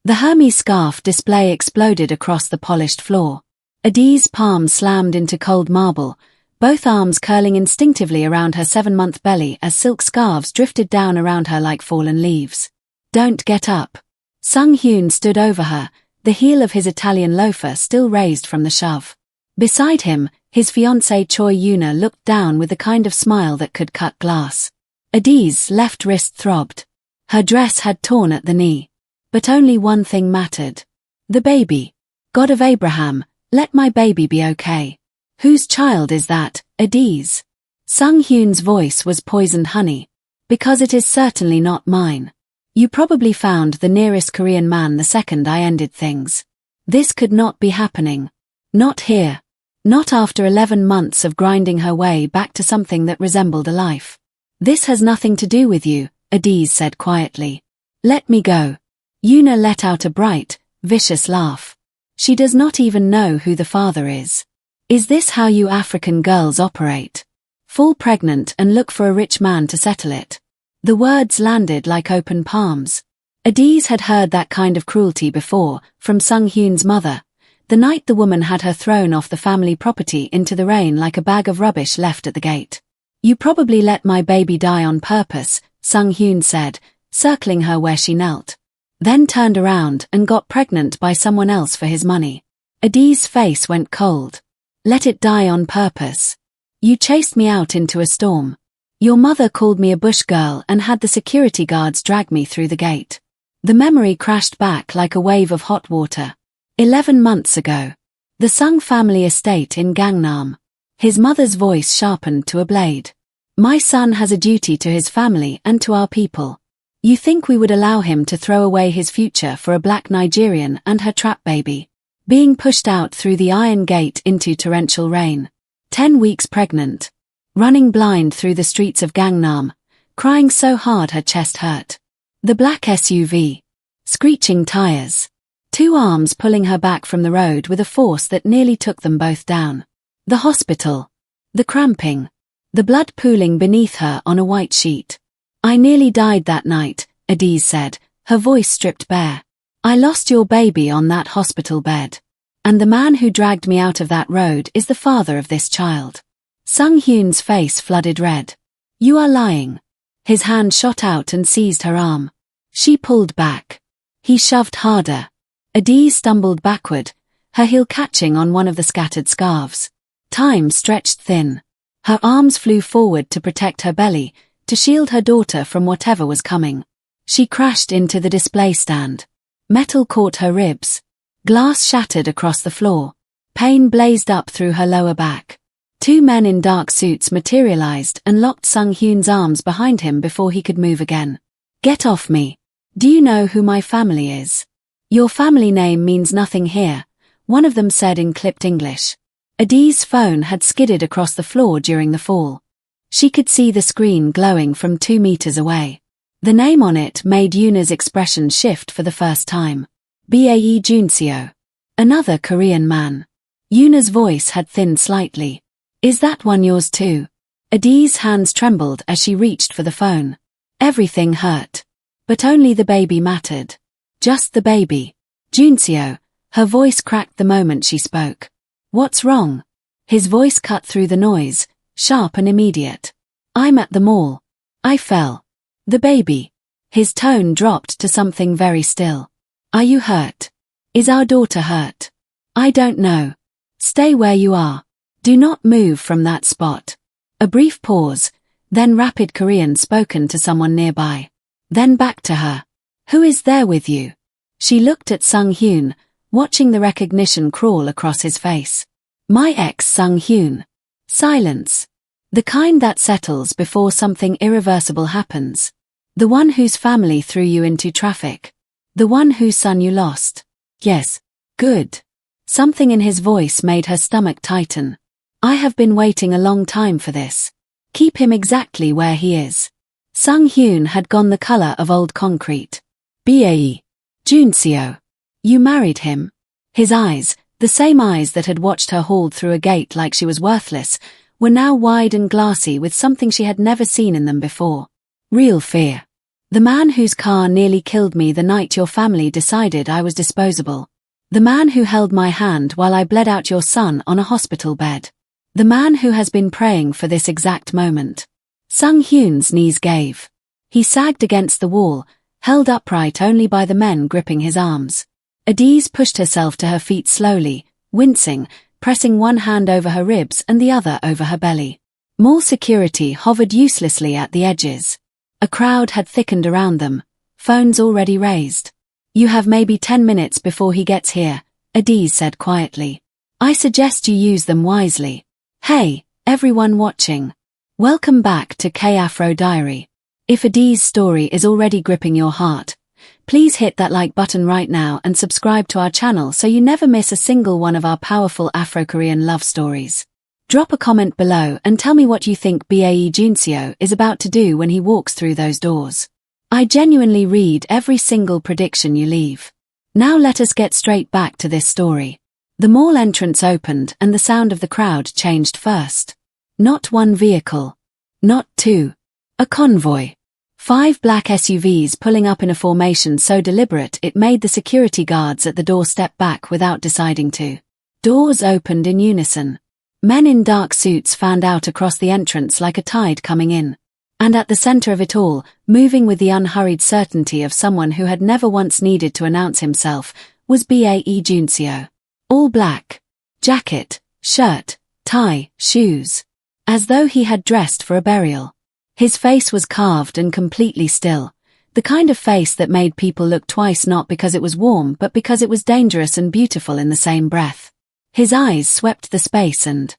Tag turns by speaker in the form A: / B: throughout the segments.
A: The Hermes scarf display exploded across the polished floor. Adeeze's palm slammed into cold marble, both arms curling instinctively around her 7-month belly as silk scarves drifted down around her like fallen leaves. "Don't get up." Sung Hyun stood over her, the heel of his Italian loafer still raised from the shove. Beside him, his fiancée Choi Yoona looked down with the kind of smile that could cut glass. Adeeze's left wrist throbbed. Her dress had torn at the knee. But only one thing mattered. The baby. "God of Abraham, let my baby be okay." "Whose child is that, Adeeze?" Sung Hyun's voice was poisoned honey. "Because it is certainly not mine. You probably found the nearest Korean man the second I ended things. This could not be happening. Not here. Not after 11 months of grinding her way back to something that resembled a life." "This has nothing to do with you," Adeeze said quietly. "Let me go." Yoona let out a bright, vicious laugh. "She does not even know who the father is. Is this how you African girls operate? Fall pregnant and look for a rich man to settle it?" The words landed like open palms. Adeeze had heard that kind of cruelty before, from Sung Hyun's mother, the night the woman had her thrown off the family property into the rain like a bag of rubbish left at the gate. "You probably let my baby die on purpose," Sung Hyun said, circling her where she knelt. "Then turned around and got pregnant by someone else for his money." Adeeze's face went cold. "Let it die on purpose. You chased me out into a storm. Your mother called me a bush girl and had the security guards drag me through the gate." The memory crashed back like a wave of hot water. 11 months ago. The Sung family estate in Gangnam. His mother's voice sharpened to a blade. "My son has a duty to his family and to our people. You think we would allow him to throw away his future for a black Nigerian and her trap baby? Being pushed out through the iron gate into torrential rain. 10 weeks pregnant. Running blind through the streets of Gangnam, crying so hard her chest hurt. The black SUV. Screeching tires. 2 arms pulling her back from the road with a force that nearly took them both down. The hospital. The cramping. The blood pooling beneath her on a white sheet. "I nearly died that night," Adeeze said, her voice stripped bare. "I lost your baby on that hospital bed. And the man who dragged me out of that road is the father of this child." Sung Hyun's face flooded red. "You are lying." His hand shot out and seized her arm. She pulled back. He shoved harder. Adeeze stumbled backward, her heel catching on one of the scattered scarves. Time stretched thin. Her arms flew forward to protect her belly, to shield her daughter from whatever was coming. She crashed into the display stand. Metal caught her ribs. Glass shattered across the floor. Pain blazed up through her lower back. 2 men in dark suits materialized and locked Sung Hyun's arms behind him before he could move again. "Get off me. Do you know who my family is?" "Your family name means nothing here," one of them said in clipped English. Adeeze's phone had skidded across the floor during the fall. She could see the screen glowing from 2 meters away. The name on it made Yoona's expression shift for the first time. "Bae Joonseo. Another Korean man." Yoona's voice had thinned slightly. "Is that one yours too?" Adeeze's hands trembled as she reached for the phone. Everything hurt. But only the baby mattered. Just the baby. "Joonseo," her voice cracked the moment she spoke. "What's wrong?" His voice cut through the noise, sharp and immediate. "I'm at the mall. I fell." "The baby." His tone dropped to something very still. "Are you hurt? Is our daughter hurt?" "I don't know. Stay where you are. Do not move from that spot." A brief pause, then rapid Korean spoken to someone nearby. Then back to her. "Who is there with you?" She looked at Sung Hyun, watching the recognition crawl across his face. "My ex Sung Hyun." Silence. The kind that settles before something irreversible happens. The one whose family threw you into traffic. The one whose son you lost. "Yes. Good." Something in his voice made her stomach tighten. "I have been waiting a long time for this. Keep him exactly where he is." Sung Hyun had gone the color of old concrete. "Bae Joonseo. You married him?" His eyes, the same eyes that had watched her hauled through a gate like she was worthless, were now wide and glassy with something she had never seen in them before. Real fear. The man whose car nearly killed me the night your family decided I was disposable. The man who held my hand while I bled out your son on a hospital bed. The man who has been praying for this exact moment. Sung Hyun's knees gave. He sagged against the wall, held upright only by the men gripping his arms. Adaeze pushed herself to her feet slowly, wincing, pressing one hand over her ribs and the other over her belly. Mall security hovered uselessly at the edges. A crowd had thickened around them, phones already raised. You have maybe 10 minutes before he gets here, Adaeze said quietly. I suggest you use them wisely. Hey, everyone watching. Welcome back to K-Afro Diary. If Adaeze's story is already gripping your heart, please hit that like button right now and subscribe to our channel so you never miss a single one of our powerful Afro-Korean love stories. Drop a comment below and tell me what you think BAE Joonseo is about to do when he walks through those doors. I genuinely read every single prediction you leave. Now let us get straight back to this story. The mall entrance opened and the sound of the crowd changed first. Not one vehicle. Not two. A convoy. 5 black SUVs pulling up in a formation so deliberate it made the security guards at the door step back without deciding to. Doors opened in unison. Men in dark suits fanned out across the entrance like a tide coming in. And at the center of it all, moving with the unhurried certainty of someone who had never once needed to announce himself, was BAE Joonseo. All black. Jacket, shirt, tie, shoes. As though he had dressed for a burial. His face was carved and completely still, the kind of face that made people look twice not because it was warm but because it was dangerous and beautiful in the same breath. His eyes swept the space and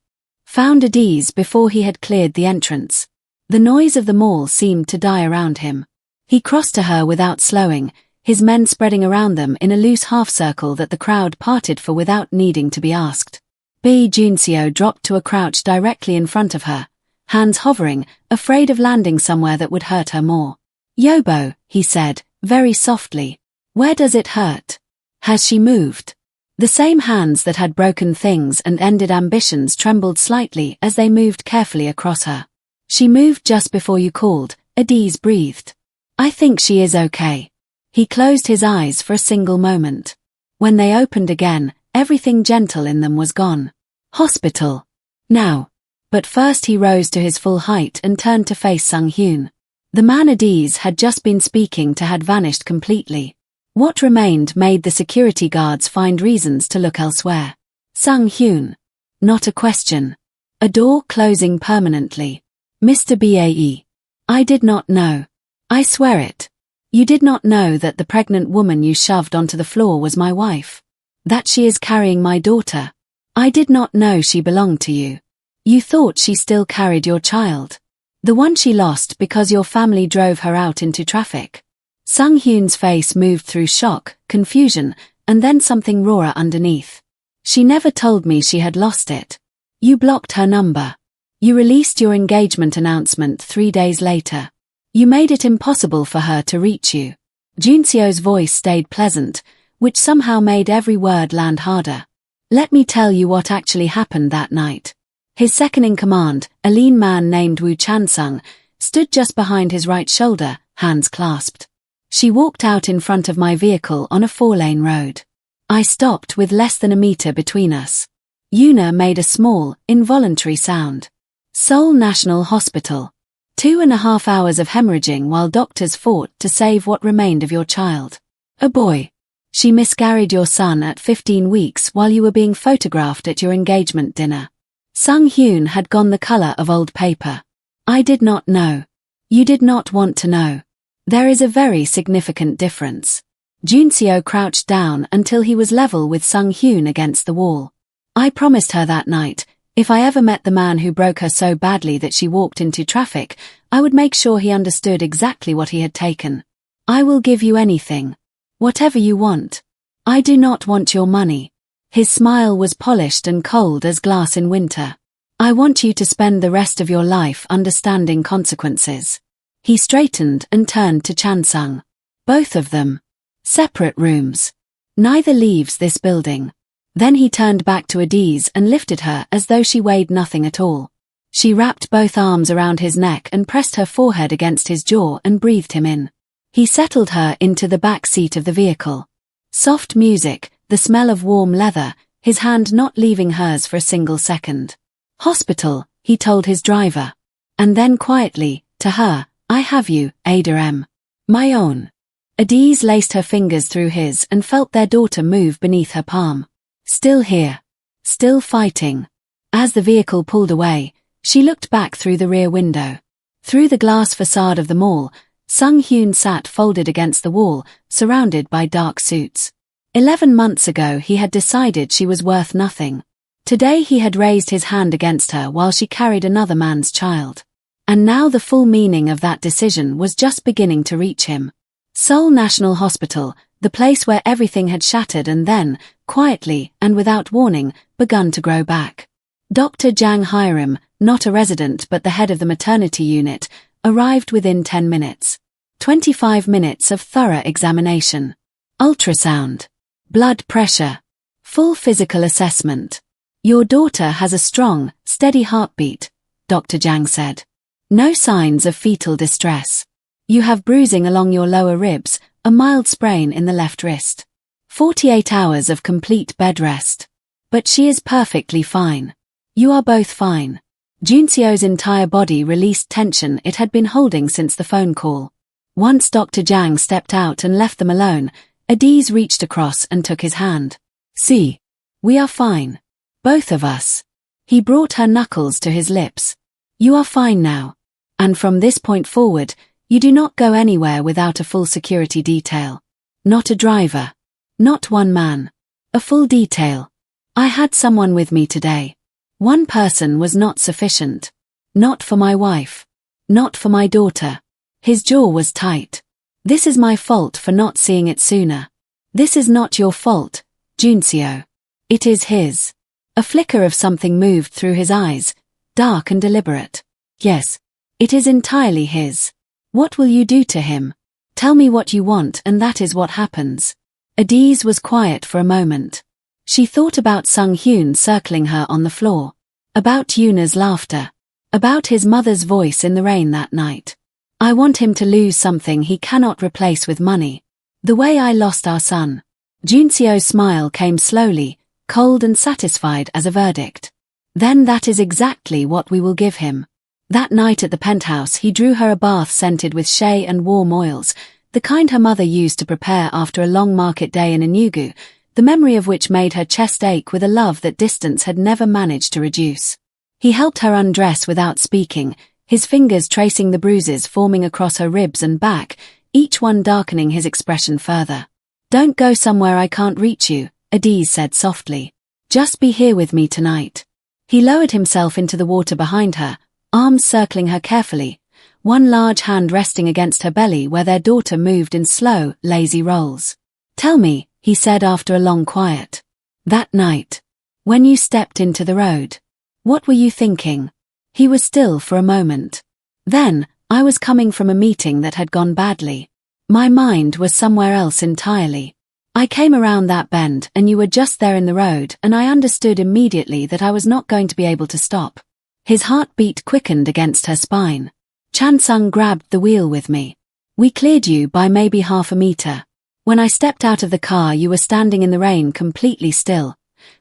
A: found Adaeze before he had cleared the entrance. The noise of the mall seemed to die around him. He crossed to her without slowing, his men spreading around them in a loose half-circle that the crowd parted for without needing to be asked. BAE Joonseo dropped to a crouch directly in front of her, hands hovering, afraid of landing somewhere that would hurt her more. Yobo, he said, very softly. Where does it hurt? Has she moved? The same hands that had broken things and ended ambitions trembled slightly as they moved carefully across her. She moved just before you called, Adaeze breathed. I think she is okay. He closed his eyes for a single moment. When they opened again, everything gentle in them was gone. Hospital. Now. But first he rose to his full height and turned to face Sung Hyun. The man Adaeze had just been speaking to had vanished completely. What remained made the security guards find reasons to look elsewhere. Sung Hyun. Not a question. A door closing permanently. Mr. BAE. I did not know. I swear it. You did not know that the pregnant woman you shoved onto the floor was my wife. That she is carrying my daughter. I did not know she belonged to you. You thought she still carried your child. The one she lost because your family drove her out into traffic. Sung Hyun's face moved through shock, confusion, and then something rawer underneath. She never told me she had lost it. You blocked her number. You released your engagement announcement 3 days later. You made it impossible for her to reach you. Joonseo's voice stayed pleasant, which somehow made every word land harder. Let me tell you what actually happened that night. His second-in-command, a lean man named Woo Chan-sung, stood just behind his right shoulder, hands clasped. She walked out in front of my vehicle on a 4-lane road. I stopped with less than a meter between us. Yuna made a small, involuntary sound. Seoul National Hospital. 2.5 hours of hemorrhaging while doctors fought to save what remained of your child. A boy. She miscarried your son at 15 weeks while you were being photographed at your engagement dinner. Sung Hyun had gone the color of old paper. I did not know. You did not want to know. There is a very significant difference. Joonseo crouched down until he was level with Sung Hyun against the wall. I promised her that night, if I ever met the man who broke her so badly that she walked into traffic, I would make sure he understood exactly what he had taken. I will give you anything. Whatever you want. I do not want your money. His smile was polished and cold as glass in winter. I want you to spend the rest of your life understanding consequences. He straightened and turned to Chan-sung. Both of them. Separate rooms. Neither leaves this building. Then he turned back to Adaeze and lifted her as though she weighed nothing at all. She wrapped both arms around his neck and pressed her forehead against his jaw and breathed him in. He settled her into the back seat of the vehicle. Soft music, the smell of warm leather, his hand not leaving hers for a single second. Hospital, he told his driver. And then quietly, to her, I have you, Ada M. My own. Adaeze laced her fingers through his and felt their daughter move beneath her palm. Still here. Still fighting. As the vehicle pulled away, she looked back through the rear window. Through the glass facade of the mall, Sung Hyun sat folded against the wall, surrounded by dark suits. 11 months ago he had decided she was worth nothing. Today he had raised his hand against her while she carried another man's child. And now the full meaning of that decision was just beginning to reach him. Seoul National Hospital, the place where everything had shattered and then, quietly and without warning, begun to grow back. Dr. Jang Hiram, not a resident but the head of the maternity unit, arrived within 10 minutes. 25 minutes of thorough examination. Ultrasound. Blood pressure. Full physical assessment. Your daughter has a strong, steady heartbeat, Dr. Jang said. No signs of fetal distress. You have bruising along your lower ribs, a mild sprain in the left wrist. 48 hours of complete bed rest. But she is perfectly fine. You are both fine. Joonseo's entire body released tension it had been holding since the phone call. Once Dr. Jang stepped out and left them alone, Adaeze reached across and took his hand. See. We are fine. Both of us. He brought her knuckles to his lips. You are fine now. And from this point forward, you do not go anywhere without a full security detail. Not a driver. Not one man. A full detail. I had someone with me today. One person was not sufficient. Not for my wife. Not for my daughter. His jaw was tight. This is my fault for not seeing it sooner. This is not your fault, Joonseo. It is his. A flicker of something moved through his eyes, dark and deliberate. Yes. It is entirely his. What will you do to him? Tell me what you want and that is what happens. Adaeze was quiet for a moment. She thought about Sung Hyun circling her on the floor. About Yuna's laughter. About his mother's voice in the rain that night. I want him to lose something he cannot replace with money. The way I lost our son. Joonseo's smile came slowly, cold and satisfied as a verdict. Then that is exactly what we will give him. That night at the penthouse he drew her a bath scented with shea and warm oils, the kind her mother used to prepare after a long market day in Enugu, the memory of which made her chest ache with a love that distance had never managed to reduce. He helped her undress without speaking, his fingers tracing the bruises forming across her ribs and back, each one darkening his expression further. Don't go somewhere I can't reach you, Adaeze said softly. Just be here with me tonight. He lowered himself into the water behind her, arms circling her carefully, one large hand resting against her belly where their daughter moved in slow, lazy rolls. Tell me, he said after a long quiet. That night. When you stepped into the road. What were you thinking? He was still for a moment. Then, I was coming from a meeting that had gone badly. My mind was somewhere else entirely. I came around that bend and you were just there in the road and I understood immediately that I was not going to be able to stop. His heartbeat quickened against her spine. Chansung grabbed the wheel with me. We cleared you by maybe half a meter. When I stepped out of the car you were standing in the rain completely still,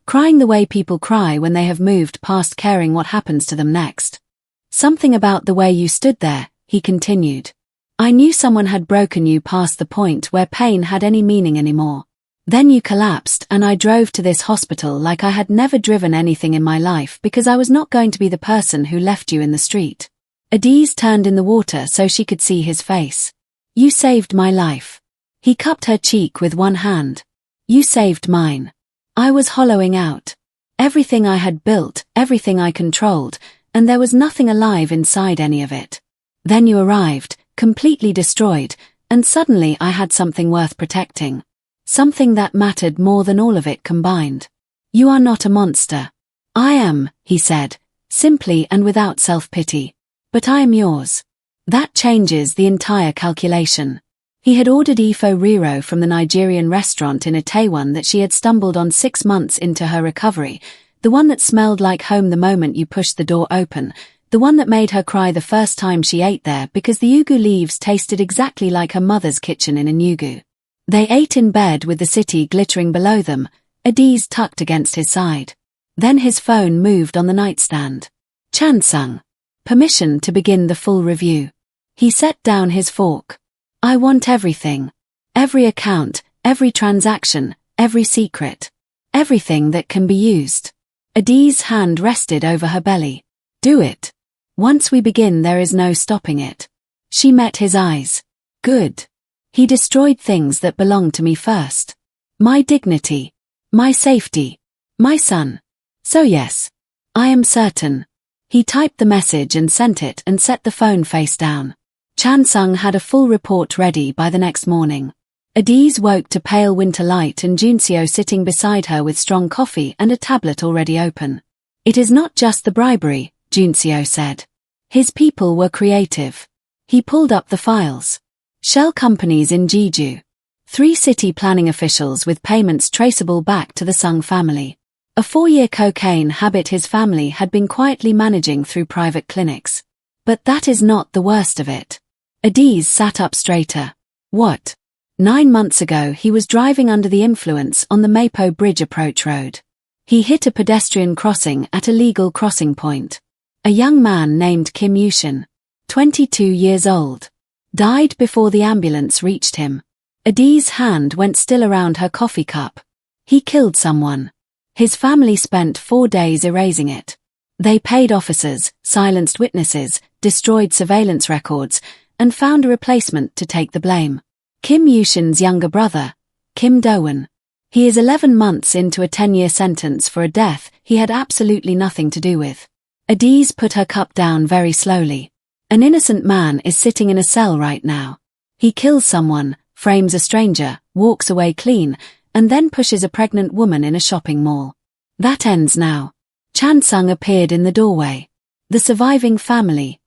A: crying the way people cry when they have moved past caring what happens to them next. Something about the way you stood there, he continued. I knew someone had broken you past the point where pain had any meaning anymore. Then you collapsed and I drove to this hospital like I had never driven anything in my life because I was not going to be the person who left you in the street. Adaeze turned in the water so she could see his face. You saved my life. He cupped her cheek with one hand. You saved mine. I was hollowing out. Everything I had built, everything I controlled, and there was nothing alive inside any of it. Then you arrived, completely destroyed, and suddenly I had something worth protecting. Something that mattered more than all of it combined. You are not a monster. I am, he said, simply and without self-pity. But I am yours. That changes the entire calculation. He had ordered Ifo Riro from the Nigerian restaurant in Itaewon that she had stumbled on 6 months into her recovery, the one that smelled like home the moment you pushed the door open, The one that made her cry the first time she ate there because the ugu leaves tasted exactly like her mother's kitchen in Enugu. They ate in bed with the city glittering below them, Adaeze tucked against his side. Then his phone moved on the nightstand. Chansung. Permission to begin the full review. He set down his fork. I want everything. Every account, every transaction, every secret. Everything that can be used. Adaeze's hand rested over her belly. Do it. Once we begin there is no stopping it. She met his eyes. Good. He destroyed things that belonged to me first. My dignity. My safety. My son. So yes. I am certain. He typed the message and sent it and set the phone face down. Chansung had a full report ready by the next morning. Adaeze woke to pale winter light and Joonseo sitting beside her with strong coffee and a tablet already open. It is not just the bribery, Joonseo said. His people were creative. He pulled up the files. Shell companies in Jeju. 3 city planning officials with payments traceable back to the Sung family. A 4-year cocaine habit his family had been quietly managing through private clinics. But that is not the worst of it. Adaeze sat up straighter. What? 9 months ago he was driving under the influence on the Mapo Bridge approach road. He hit a pedestrian crossing at a legal crossing point. A young man named Kim Yushin, 22 years old, died before the ambulance reached him. Adaeze's hand went still around her coffee cup. He killed someone. His family spent 4 days erasing it. They paid officers, silenced witnesses, destroyed surveillance records, and found a replacement to take the blame. Kim Yushin's younger brother, Kim Do-won. He is 11 months into a 10-year sentence for a death he had absolutely nothing to do with. Adaeze put her cup down very slowly. An innocent man is sitting in a cell right now. He kills someone, frames a stranger, walks away clean, and then pushes a pregnant woman in a shopping mall. That ends now. Chansung appeared in the doorway. The surviving family,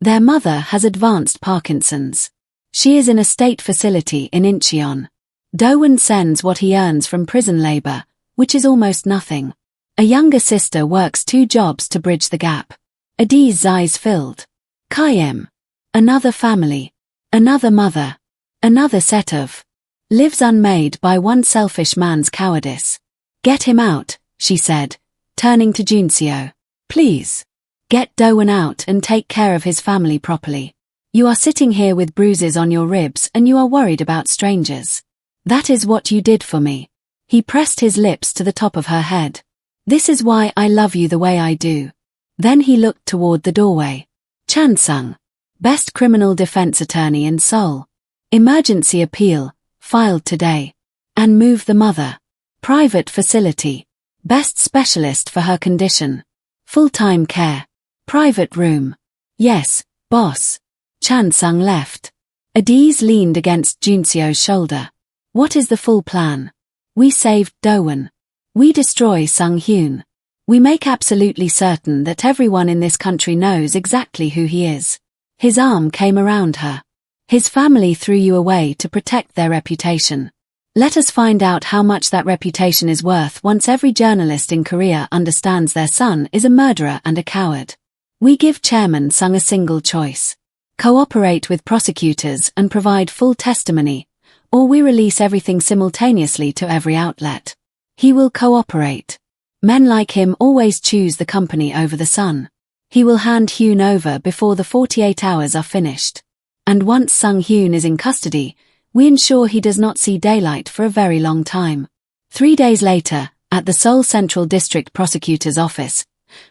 A: their mother has advanced Parkinson's. She is in a state facility in Incheon. Do-won sends what he earns from prison labor, which is almost nothing. A younger sister works 2 jobs to bridge the gap. Adaeze's eyes filled. Kayem. Another family. Another mother. Another set of lives unmade by one selfish man's cowardice. Get him out, she said, turning to Joonseo. Please. Get Do-won out and take care of his family properly. You are sitting here with bruises on your ribs and you are worried about strangers. That is what you did for me. He pressed his lips to the top of her head. This is why I love you the way I do. Then he looked toward the doorway. Chansung. Best criminal defense attorney in Seoul. Emergency appeal, filed today. And move the mother. Private facility. Best specialist for her condition. Full-time care. Private room. Yes, boss. Chansung left. Adaeze leaned against Joonseo's shoulder. What is the full plan? We saved Do-won. We destroy Sung-hyun. We make absolutely certain that everyone in this country knows exactly who he is. His arm came around her. His family threw you away to protect their reputation. Let us find out how much that reputation is worth once every journalist in Korea understands their son is a murderer and a coward. We give Chairman Sung a single choice. Cooperate with prosecutors and provide full testimony, or we release everything simultaneously to every outlet. He will cooperate. Men like him always choose the company over the sun. He will hand Hyun over before the 48 hours are finished. And once Sung-hyun is in custody, we ensure he does not see daylight for a very long time. 3 days later, at the Seoul Central District Prosecutor's office,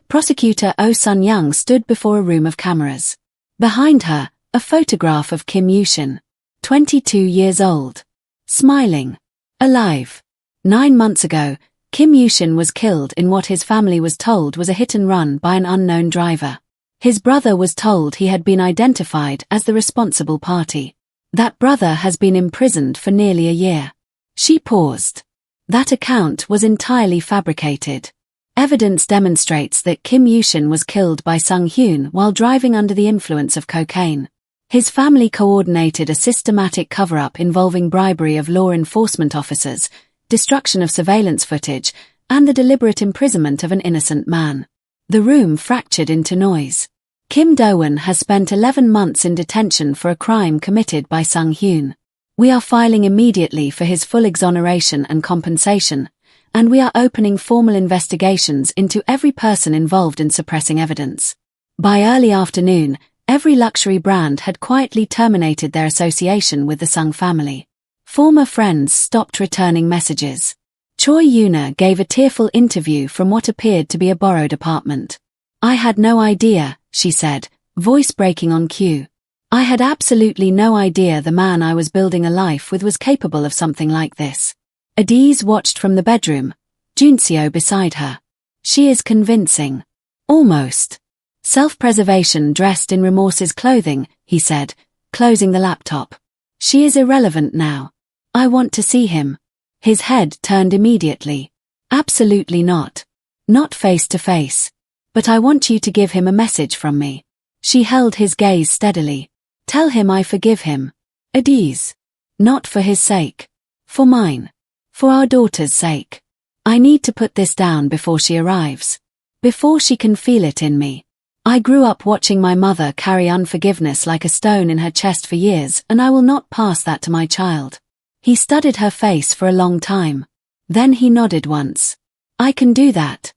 A: Prosecutor Oh Sun-young stood before a room of cameras. Behind her, a photograph of Kim Yushin, 22 years old. Smiling. Alive. 9 months ago, Kim Yushin was killed in what his family was told was a hit-and-run by an unknown driver. His brother was told he had been identified as the responsible party. That brother has been imprisoned for nearly a year. She paused. That account was entirely fabricated. Evidence demonstrates that Kim Yushin was killed by Sung-hyun while driving under the influence of cocaine. His family coordinated a systematic cover-up involving bribery of law enforcement officers, destruction of surveillance footage, and the deliberate imprisonment of an innocent man. The room fractured into noise. Kim Do-won has spent 11 months in detention for a crime committed by Sung-hyun. We are filing immediately for his full exoneration and compensation, and we are opening formal investigations into every person involved in suppressing evidence. By early afternoon, every luxury brand had quietly terminated their association with the Sung family. Former friends stopped returning messages. Choi Yoona gave a tearful interview from what appeared to be a borrowed apartment. "I had no idea," she said, voice breaking on cue. "I had absolutely no idea the man I was building a life with was capable of something like this." Adaeze watched from the bedroom, Joonseo beside her. "She is convincing. Almost. Self-preservation dressed in remorse's clothing," he said, closing the laptop. "She is irrelevant now. I want to see him." His head turned immediately. "Absolutely not. Not face to face. But I want you to give him a message from me." She held his gaze steadily. "Tell him I forgive him. Adaeze. Not for his sake. For mine. For our daughter's sake. I need to put this down before she arrives. Before she can feel it in me. I grew up watching my mother carry unforgiveness like a stone in her chest for years, and I will not pass that to my child." He studied her face for a long time. Then he nodded once. "I can do that."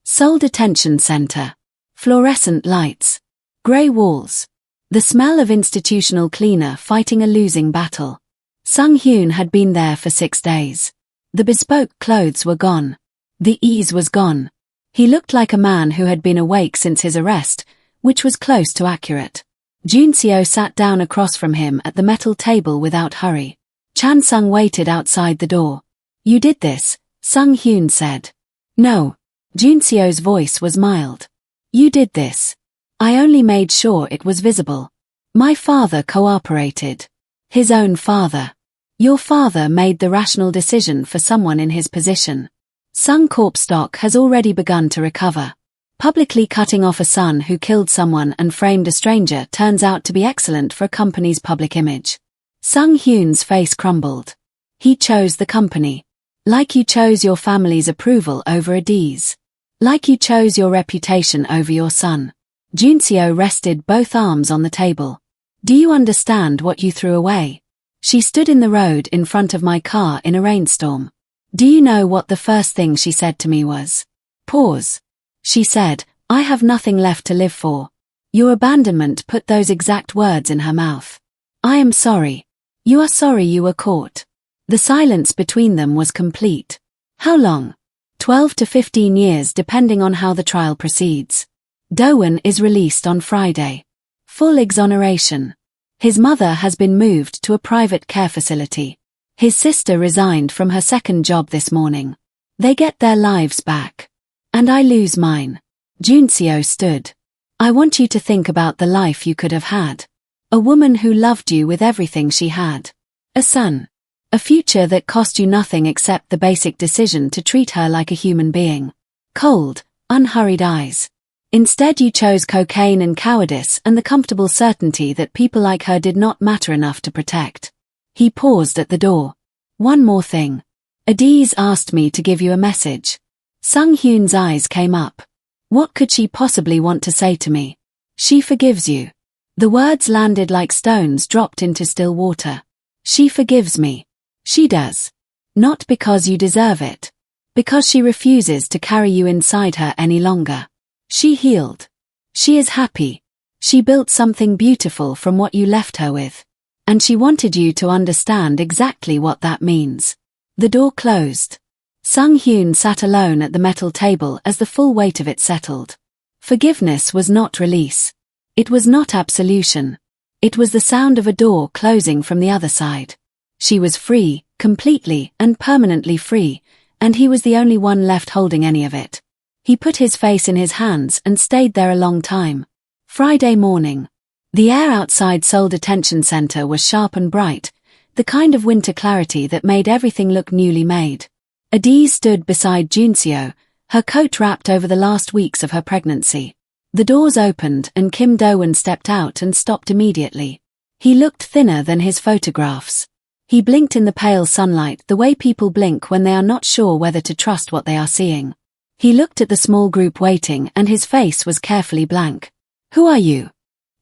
A: Seoul Detention Center. Fluorescent lights. Grey walls. The smell of institutional cleaner fighting a losing battle. Sung-hyun had been there for 6 days. The bespoke clothes were gone. The ease was gone. He looked like a man who had been awake since his arrest, which was close to accurate. Joonseo sat down across from him at the metal table without hurry. Chan-sung waited outside the door. "You did this," Sung-hyun said. "No." Joonseo's voice was mild. "You did this. I only made sure it was visible. My father cooperated. His own father. Your father made the rational decision for someone in his position. Sung Corp stock has already begun to recover. Publicly cutting off a son who killed someone and framed a stranger turns out to be excellent for a company's public image." Sung-hyun's face crumbled. "He chose the company. Like you chose your family's approval over Adaeze. Like you chose your reputation over your son." Joonseo rested both arms on the table. "Do you understand what you threw away? She stood in the road in front of my car in a rainstorm. Do you know what the first thing she said to me was? Pause. She said, 'I have nothing left to live for.' Your abandonment put those exact words in her mouth. 'I am sorry. You are sorry you were caught.' The silence between them was complete. How long? 12 to 15 years depending on how the trial proceeds. Do-won is released on Friday. Full exoneration. His mother has been moved to a private care facility. His sister resigned from her second job this morning. They get their lives back. And I lose mine." Joonseo stood. "I want you to think about the life you could have had. A woman who loved you with everything she had. A son. A future that cost you nothing except the basic decision to treat her like a human being. Cold, unhurried eyes. Instead you chose cocaine and cowardice and the comfortable certainty that people like her did not matter enough to protect." He paused at the door. "One more thing. Adaeze asked me to give you a message." Sung-hyun's eyes came up. What could she possibly want to say to me? "She forgives you." The words landed like stones dropped into still water. "She forgives me." She does. Not because you deserve it. Because she refuses to carry you inside her any longer. She healed. She is happy. She built something beautiful from what you left her with. And she wanted you to understand exactly what that means. The door closed. Sung-hyun sat alone at the metal table as the full weight of it settled. Forgiveness was not release. It was not absolution. It was the sound of a door closing from the other side. She was free, completely and permanently free, and he was the only one left holding any of it. He put his face in his hands and stayed there a long time. Friday morning. The air outside Seoul Detention Center was sharp and bright, the kind of winter clarity that made everything look newly made. Adaeze stood beside Joonseo, her coat wrapped over the last weeks of her pregnancy. The doors opened and Kim Do-won stepped out and stopped immediately. He looked thinner than his photographs. He blinked in the pale sunlight the way people blink when they are not sure whether to trust what they are seeing. He looked at the small group waiting and his face was carefully blank. Who are you?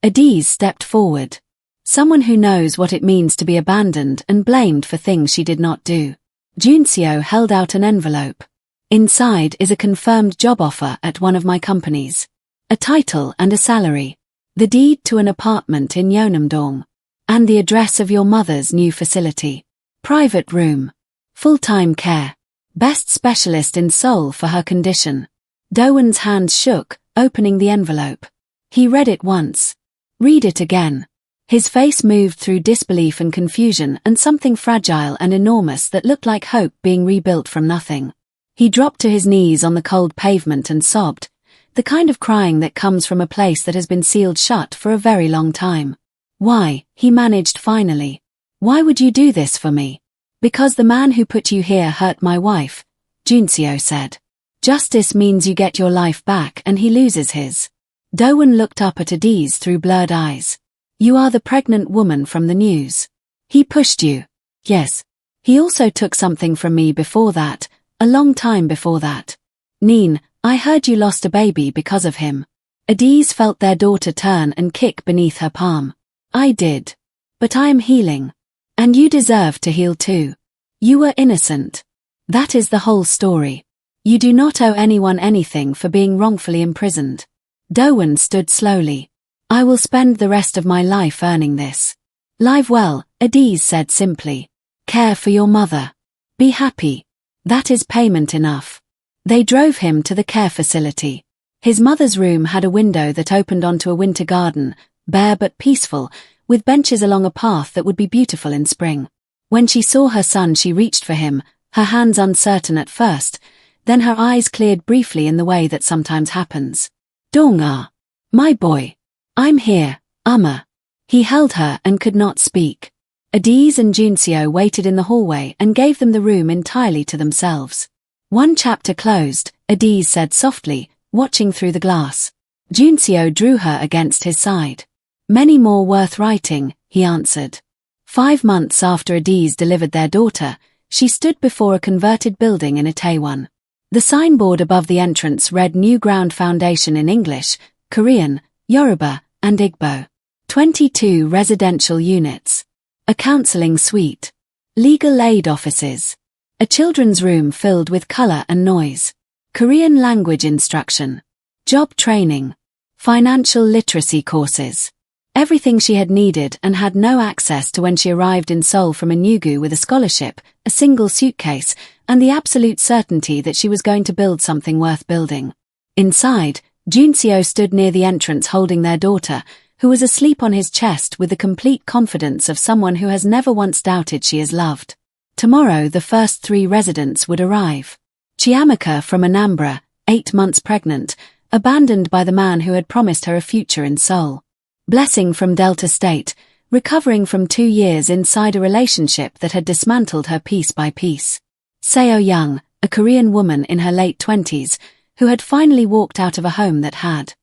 A: Adaeze stepped forward. Someone who knows what it means to be abandoned and blamed for things she did not do. Joonseo held out an envelope. Inside is a confirmed job offer at one of my companies. A title and a salary. The deed to an apartment in Yeonam-dong. And the address of your mother's new facility. Private room. Full-time care. Best specialist in Seoul for her condition. Doeon's hands shook, opening the envelope. He read it once. Read it again. His face moved through disbelief and confusion and something fragile and enormous that looked like hope being rebuilt from nothing. He dropped to his knees on the cold pavement and sobbed, the kind of crying that comes from a place that has been sealed shut for a very long time. Why, he managed finally. Why would you do this for me? Because the man who put you here hurt my wife, Joonseo said. Justice means you get your life back and he loses his. Doeon looked up at Adaeze through blurred eyes. You are the pregnant woman from the news. He pushed you. Yes. He also took something from me before that, a long time before that. Neen, I heard you lost a baby because of him. Adaeze felt their daughter turn and kick beneath her palm. I did. But I am healing. And you deserve to heal too. You were innocent. That is the whole story. You do not owe anyone anything for being wrongfully imprisoned. Doeon stood slowly. I will spend the rest of my life earning this. Live well, Adaeze said simply. Care for your mother. Be happy. That is payment enough. They drove him to the care facility. His mother's room had a window that opened onto a winter garden, bare but peaceful, with benches along a path that would be beautiful in spring. When she saw her son she reached for him, her hands uncertain at first, then her eyes cleared briefly in the way that sometimes happens. Dong-ah. My boy. I'm here, Amma. He held her and could not speak. Adaeze and Joonseo waited in the hallway and gave them the room entirely to themselves. One chapter closed, Adaeze said softly, watching through the glass. Joonseo drew her against his side. Many more worth writing, he answered. 5 months after Adaeze delivered their daughter, she stood before a converted building in Itaewon. The signboard above the entrance read New Ground Foundation in English, Korean, Yoruba, and Igbo. 22 residential units. A counseling suite. Legal aid offices. A children's room filled with color and noise. Korean language instruction. Job training. Financial literacy courses. Everything she had needed and had no access to when she arrived in Seoul from Enugu with a scholarship, a single suitcase, and the absolute certainty that she was going to build something worth building. Inside, Joonseo stood near the entrance holding their daughter, who was asleep on his chest with the complete confidence of someone who has never once doubted she is loved. Tomorrow the first 3 residents would arrive. Chiamaka from Anambra, 8 months pregnant, abandoned by the man who had promised her a future in Seoul. Blessing from Delta State, recovering from 2 years inside a relationship that had dismantled her piece by piece. Seo Young, a Korean woman in her late 20s, who had finally walked out of a home that had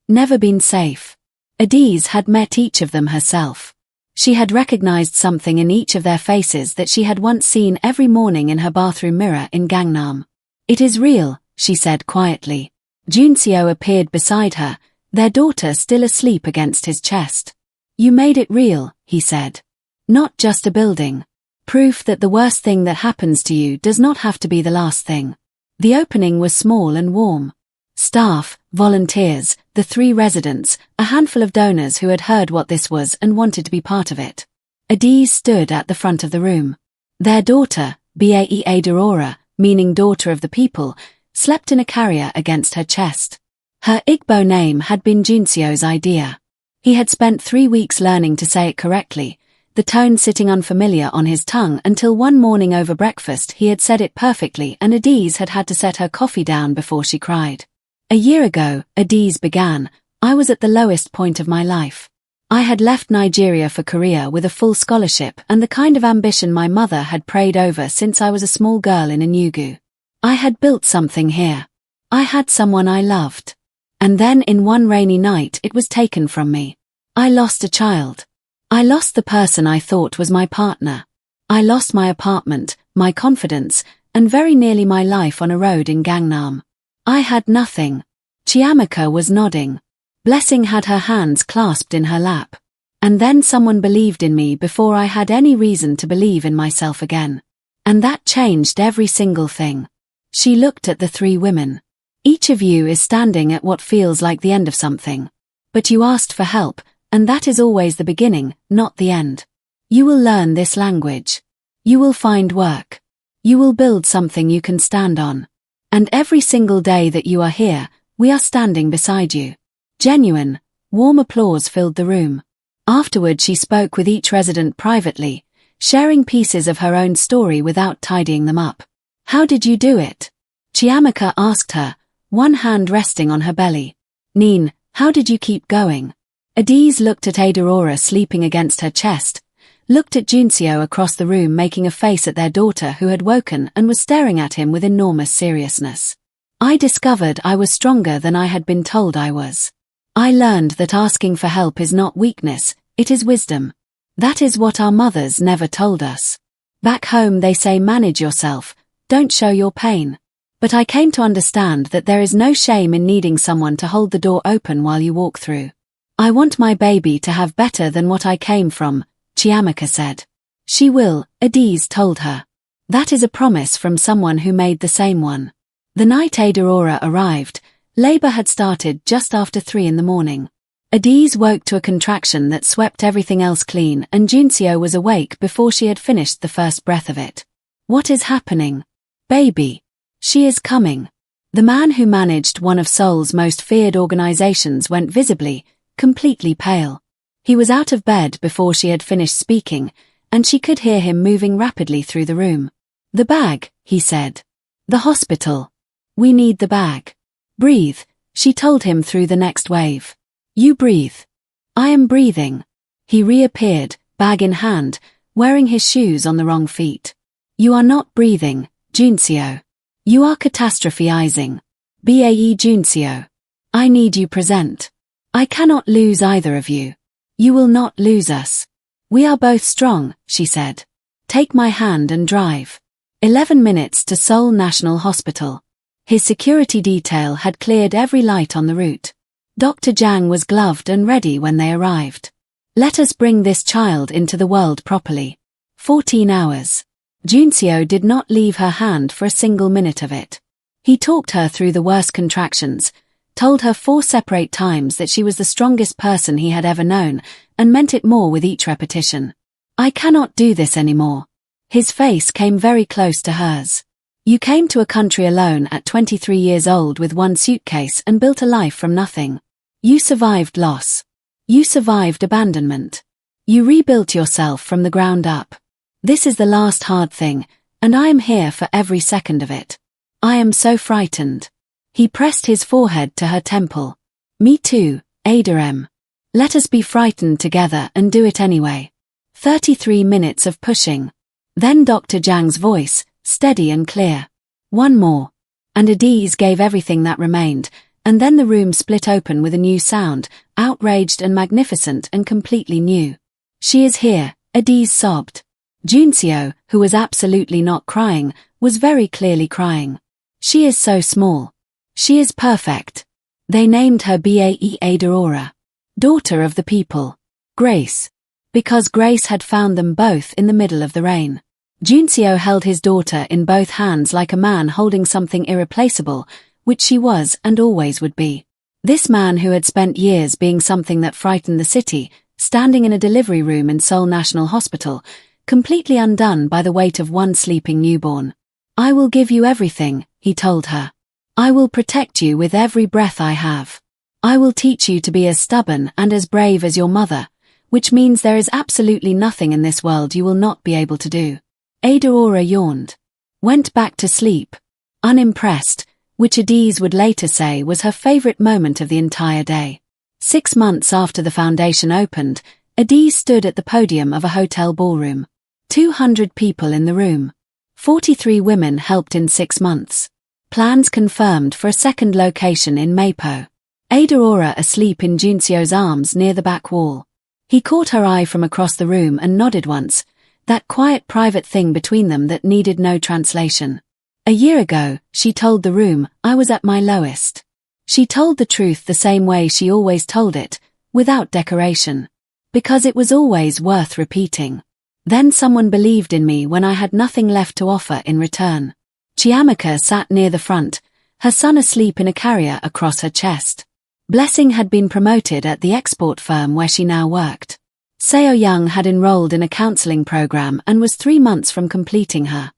A: never been safe. Adaeze had met each of them herself. She had recognized something in each of their faces that she had once seen every morning in her bathroom mirror in Gangnam. It is real, she said quietly. Joonseo appeared beside her, their daughter still asleep against his chest. You made it real, he said. Not just a building. Proof that the worst thing that happens to you does not have to be the last thing. The opening was small and warm. Staff, volunteers, the 3 residents, a handful of donors who had heard what this was and wanted to be part of it. Adaeze stood at the front of the room. Their daughter, Bae Adora, meaning daughter of the people, slept in a carrier against her chest. Her Igbo name had been Joonseo's idea. He had spent 3 weeks learning to say it correctly, the tone sitting unfamiliar on his tongue until one morning over breakfast he had said it perfectly and Adaeze had had to set her coffee down before she cried. A year ago, Adaeze began, I was at the lowest point of my life. I had left Nigeria for Korea with a full scholarship and the kind of ambition my mother had prayed over since I was a small girl in Enugu. I had built something here. I had someone I loved. And then in one rainy night it was taken from me. I lost a child. I lost the person I thought was my partner. I lost my apartment, my confidence, and very nearly my life on a road in Gangnam. I had nothing. Chiamaka was nodding. Blessing had her hands clasped in her lap. And then someone believed in me before I had any reason to believe in myself again. And that changed every single thing. She looked at the three women. Each of you is standing at what feels like the end of something. But you asked for help, and that is always the beginning, not the end. You will learn this language. You will find work. You will build something you can stand on. And every single day that you are here, we are standing beside you. Genuine, warm applause filled the room. Afterward she spoke with each resident privately, sharing pieces of her own story without tidying them up. How did you do it? Chiamaka asked her, one hand resting on her belly. Neen, how did you keep going? Adaeze looked at Adora sleeping against her chest, looked at Joonseo across the room making a face at their daughter who had woken and was staring at him with enormous seriousness. I discovered I was stronger than I had been told I was. I learned that asking for help is not weakness, it is wisdom. That is what our mothers never told us. Back home they say manage yourself, don't show your pain. But I came to understand that there is no shame in needing someone to hold the door open while you walk through. I want my baby to have better than what I came from, Chiamaka said. She will, Adaeze told her. That is a promise from someone who made the same one. The night Adora arrived, labor had started just after 3 in the morning. Adaeze woke to a contraction that swept everything else clean and Joonseo was awake before she had finished the first breath of it. What is happening? Baby. She is coming. The man who managed one of Seoul's most feared organizations went visibly, completely pale. He was out of bed before she had finished speaking, and she could hear him moving rapidly through the room. The bag, he said. The hospital. We need the bag. Breathe, she told him through the next wave. You breathe. I am breathing. He reappeared, bag in hand, wearing his shoes on the wrong feet. You are not breathing, Joonseo. You are catastrophizing. BAE Joonseo. I need you present. I cannot lose either of you. You will not lose us. We are both strong, she said. Take my hand and drive. 11 minutes to Seoul National Hospital. His security detail had cleared every light on the route. Dr. Jang was gloved and ready when they arrived. Let us bring this child into the world properly. 14 hours. Joonseo did not leave her hand for a single minute of it. He talked her through the worst contractions, told her 4 separate times that she was the strongest person he had ever known, and meant it more with each repetition. I cannot do this anymore. His face came very close to hers. You came to a country alone at 23 years old with 1 suitcase and built a life from nothing. You survived loss. You survived abandonment. You rebuilt yourself from the ground up. This is the last hard thing, and I am here for every second of it. I am so frightened. He pressed his forehead to her temple. Me too, Adora. Let us be frightened together and do it anyway. 33 minutes of pushing. Then Dr. Jang's voice, steady and clear. One more. And Adaeze gave everything that remained, and then the room split open with a new sound, outraged and magnificent and completely new. She is here, Adaeze sobbed. Joonseo, who was absolutely not crying, was very clearly crying. She is so small. She is perfect. They named her BAE Adora. Daughter of the people. Grace. Because Grace had found them both in the middle of the rain. Joonseo held his daughter in both hands like a man holding something irreplaceable, which she was and always would be. This man who had spent years being something that frightened the city, standing in a delivery room in Seoul National Hospital, completely undone by the weight of one sleeping newborn. I will give you everything, he told her. I will protect you with every breath I have. I will teach you to be as stubborn and as brave as your mother, which means there is absolutely nothing in this world you will not be able to do. Adora yawned. Went back to sleep. Unimpressed, which Adaeze would later say was her favorite moment of the entire day. 6 months after the foundation opened, Adaeze stood at the podium of a hotel ballroom. 200 people in the room. 43 women helped in 6 months. Plans confirmed for a second location in Mapo. Adora asleep in Joonseo's arms near the back wall. He caught her eye from across the room and nodded once, that quiet private thing between them that needed no translation. A year ago, she told the room, I was at my lowest. She told the truth the same way she always told it, without decoration. Because it was always worth repeating. Then someone believed in me when I had nothing left to offer in return. Chiamaka sat near the front, her son asleep in a carrier across her chest. Blessing had been promoted at the export firm where she now worked. Seo Young had enrolled in a counseling program and was 3 months from completing her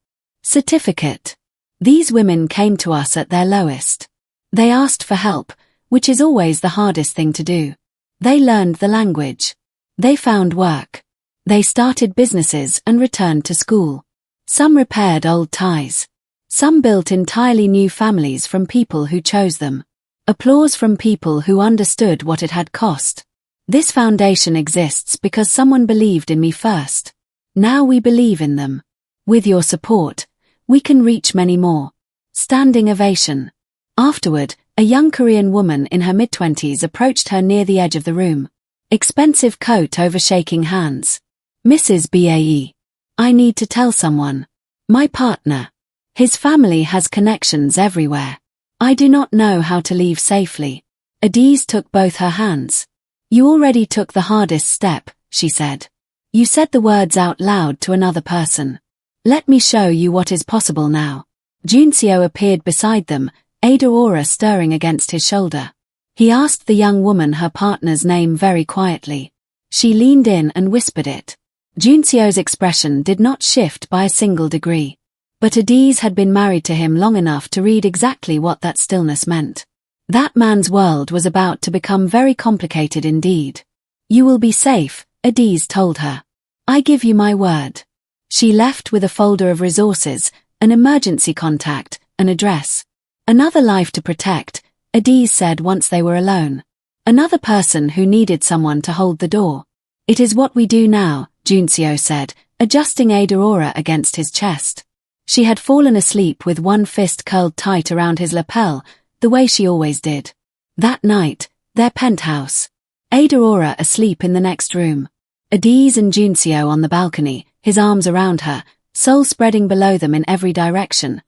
A: certificate. These women came to us at their lowest. They asked for help, which is always the hardest thing to do. They learned the language. They found work. They started businesses and returned to school. Some repaired old ties. Some built entirely new families from people who chose them. Applause from people who understood what it had cost. This foundation exists because someone believed in me first. Now we believe in them. With your support, we can reach many more. Standing ovation. Afterward, a young Korean woman in her mid-20s approached her near the edge of the room. Expensive coat over shaking hands. Mrs. BAE. I need to tell someone. My partner. His family has connections everywhere. I do not know how to leave safely. Adaeze took both her hands. You already took the hardest step, she said. You said the words out loud to another person. Let me show you what is possible now. Joonseo appeared beside them, Adora stirring against his shoulder. He asked the young woman her partner's name very quietly. She leaned in and whispered it. Joonseo's expression did not shift by a single degree. But Adaeze had been married to him long enough to read exactly what that stillness meant. That man's world was about to become very complicated indeed. You will be safe, Adaeze told her. I give you my word. She left with a folder of resources, an emergency contact, an address. Another life to protect, Adaeze said once they were alone. Another person who needed someone to hold the door. It is what we do now, Joonseo said, adjusting Adora against his chest. She had fallen asleep with one fist curled tight around his lapel, the way she always did. That night, their penthouse. Adora asleep in the next room. Adaeze and Joonseo on the balcony, his arms around her, Seoul spreading below them in every direction,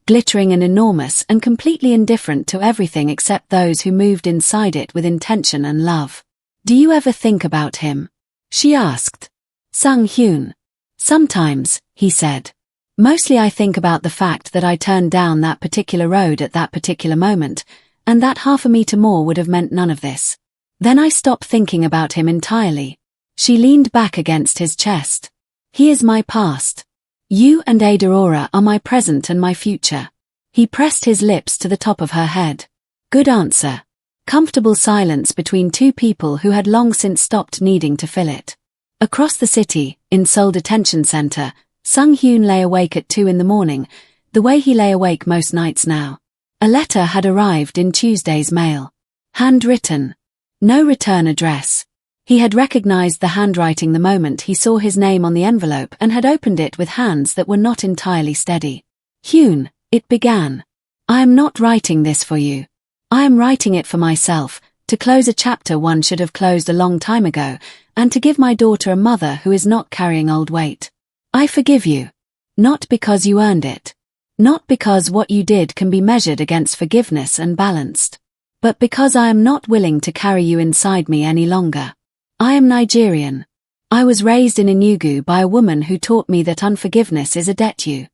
A: glittering and enormous and completely indifferent to everything except those who moved inside it with intention and love. Do you ever think about him? She asked. Sung-hyun. Sometimes, he said. Mostly I think about the fact that I turned down that particular road at that particular moment, and that half a meter more would have meant none of this. Then I stopped thinking about him entirely. She leaned back against his chest. He is my past. You and Adora are my present and my future. He pressed his lips to the top of her head. Good answer. Comfortable silence between two people who had long since stopped needing to fill it. Across the city, in Seoul Detention Center, Sung-hyun lay awake at 2 in the morning, the way he lay awake most nights now. A letter had arrived in Tuesday's mail. Handwritten. No return address. He had recognized the handwriting the moment he saw his name on the envelope and had opened it with hands that were not entirely steady. Hyun, it began. I am not writing this for you. I am writing it for myself, to close a chapter one should have closed a long time ago, and to give my daughter a mother who is not carrying old weight. I forgive you. Not because you earned it. Not because what you did can be measured against forgiveness and balanced. But because I am not willing to carry you inside me any longer. I am Nigerian. I was raised in Enugu by a woman who taught me that unforgiveness is a debt you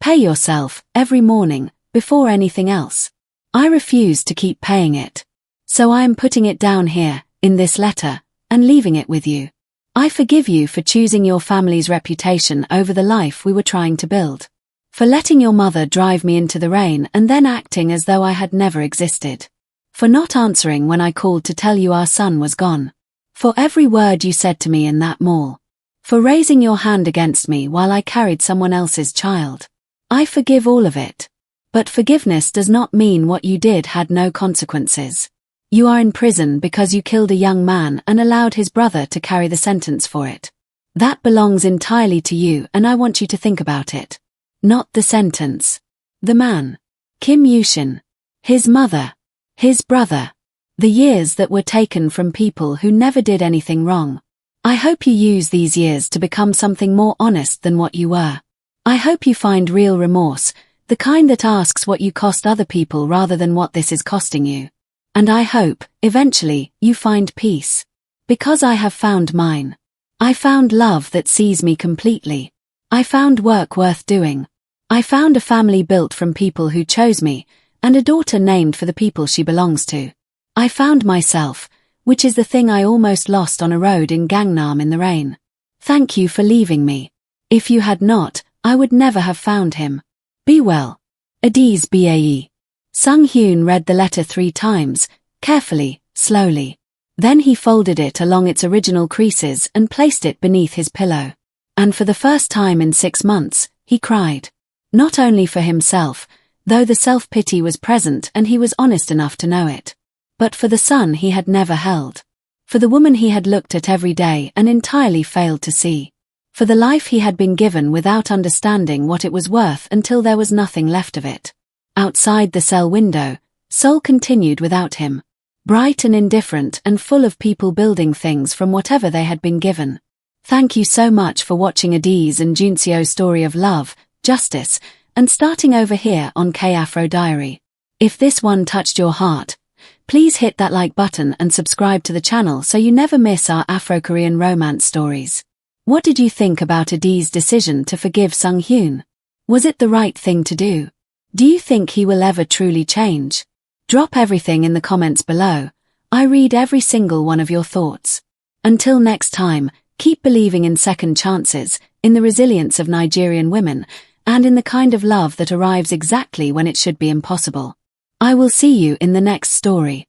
A: pay yourself every morning, before anything else. I refuse to keep paying it. So I am putting it down here, in this letter, and leaving it with you. I forgive you for choosing your family's reputation over the life we were trying to build. For letting your mother drive me into the rain and then acting as though I had never existed. For not answering when I called to tell you our son was gone. For every word you said to me in that mall. For raising your hand against me while I carried someone else's child. I forgive all of it. But forgiveness does not mean what you did had no consequences. You are in prison because you killed a young man and allowed his brother to carry the sentence for it. That belongs entirely to you and I want you to think about it. Not the sentence. The man. Kim Yushin. His mother. His brother. The years that were taken from people who never did anything wrong. I hope you use these years to become something more honest than what you were. I hope you find real remorse, The kind that asks what you cost other people rather than what this is costing you. And I hope, eventually, you find peace. Because I have found mine. I found love that sees me completely. I found work worth doing. I found a family built from people who chose me, and a daughter named for the people she belongs to. I found myself, which is the thing I almost lost on a road in Gangnam in the rain. Thank you for leaving me. If you had not, I would never have found him. Be well. Adaeze Bae. Sung Hyun read the letter 3 times, carefully, slowly. Then he folded it along its original creases and placed it beneath his pillow. And for the first time in 6 months, he cried. Not only for himself, though the self-pity was present and he was honest enough to know it. But for the son he had never held. For the woman he had looked at every day and entirely failed to see. For the life he had been given without understanding what it was worth until there was nothing left of it. Outside the cell window, Seoul continued without him. Bright and indifferent and full of people building things from whatever they had been given. Thank you so much for watching Adaeze and Joonseo's story of love, justice, and starting over here on K-Afro Diary. If this one touched your heart, please hit that like button and subscribe to the channel so you never miss our Afro-Korean romance stories. What did you think about Adaeze's decision to forgive Sung Hyun? Was it the right thing to do? Do you think he will ever truly change? Drop everything in the comments below. I read every single one of your thoughts. Until next time, keep believing in second chances, in the resilience of Nigerian women, and in the kind of love that arrives exactly when it should be impossible. I will see you in the next story.